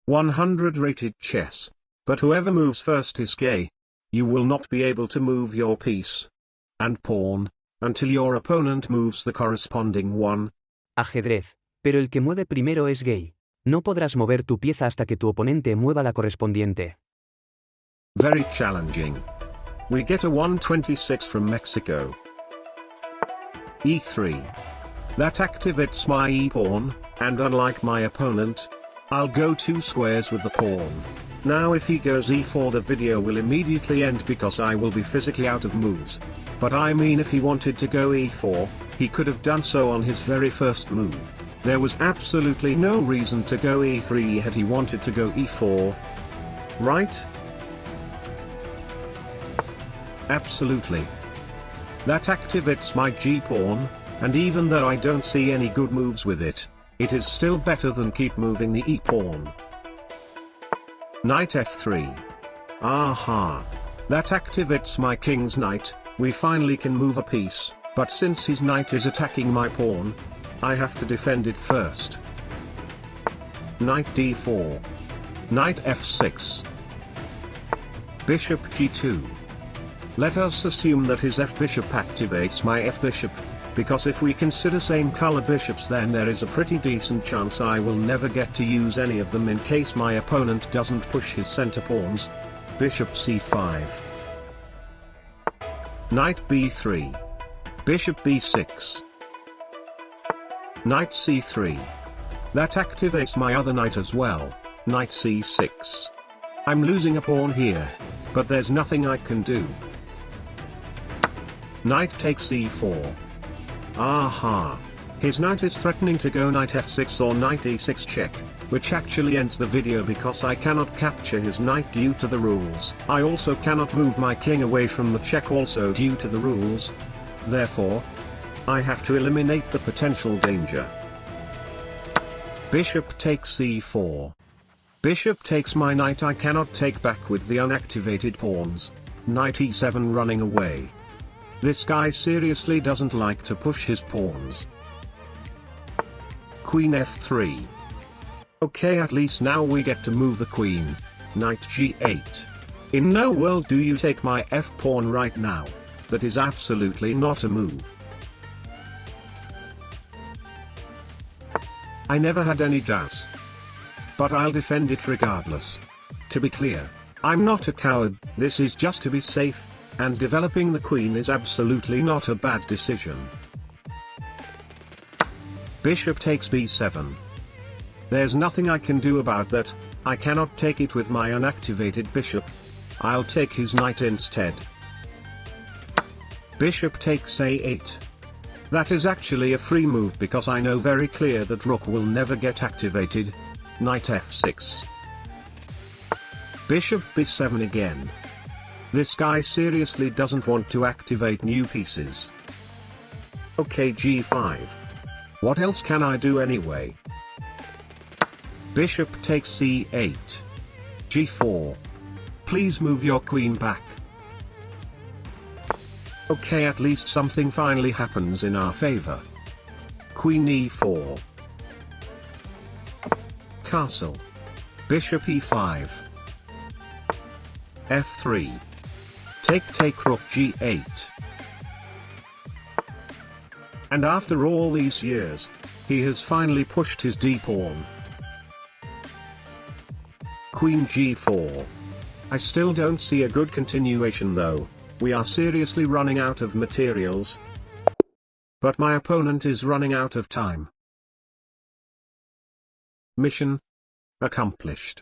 100 rated chess. But whoever moves first is gay. You will not be able to move your piece and pawn until your opponent moves the corresponding one. Ajedrez, pero el que mueve primero es gay. No podrás mover tu pieza hasta que tu oponente mueva la correspondiente. Very challenging. We get a 126 from Mexico. E3. That activates my e-pawn, and unlike my opponent, I'll go 2 squares with the pawn. Now if he goes e4 the video will immediately end because I will be physically out of moves. But I mean if he wanted to go e4, he could have done so on his very first move. There was absolutely no reason to go e3 had he wanted to go e4. Right? Absolutely. That activates my g-pawn, and even though I don't see any good moves with it, it is still better than keep moving the e-pawn. Knight f3. Aha. That activates my king's knight. We finally can move a piece, but since his knight is attacking my pawn, I have to defend it first. Knight d4. Knight f6. Bishop g2. Let us assume that his f-bishop activates my f-bishop, because if we consider same color bishops then there is a pretty decent chance I will never get to use any of them in case my opponent doesn't push his center pawns. Bishop c5. Knight b3. Bishop b6. Knight c3. That activates my other knight as well, knight c6. I'm losing a pawn here, but there's nothing I can do. Knight takes e4. Aha. His knight is threatening to go knight f6 or knight e6 check, which actually ends the video because I cannot capture his knight due to the rules. I also cannot move my king away from the check also due to the rules. Therefore, I have to eliminate the potential danger. Bishop takes e4. Bishop takes my knight I cannot take back with the unactivated pawns. Knight e7 running away. This guy seriously doesn't like to push his pawns. Queen f3. Okay, at least now we get to move the queen. Knight g8. In no world do you take my f-pawn right now. That is absolutely not a move. I never had any doubts. But I'll defend it regardless. To be clear, I'm not a coward, this is just to be safe. And developing the queen is absolutely not a bad decision. Bishop takes b7. There's nothing I can do about that. I cannot take it with my unactivated bishop. I'll take his knight instead. Bishop takes a8. That is actually a free move because I know very clear that rook will never get activated. Knight f6. Bishop b7 again. This guy seriously doesn't want to activate new pieces. Okay, g5. What else can I do anyway? Bishop takes c8. g4. Please move your queen back. Okay, at least something finally happens in our favor. Queen e4. Castle. Bishop e5. f3. Take rook g8. And after all these years, he has finally pushed his d-pawn. Queen g4. I still don't see a good continuation though. We are seriously running out of materials. But my opponent is running out of time. Mission accomplished.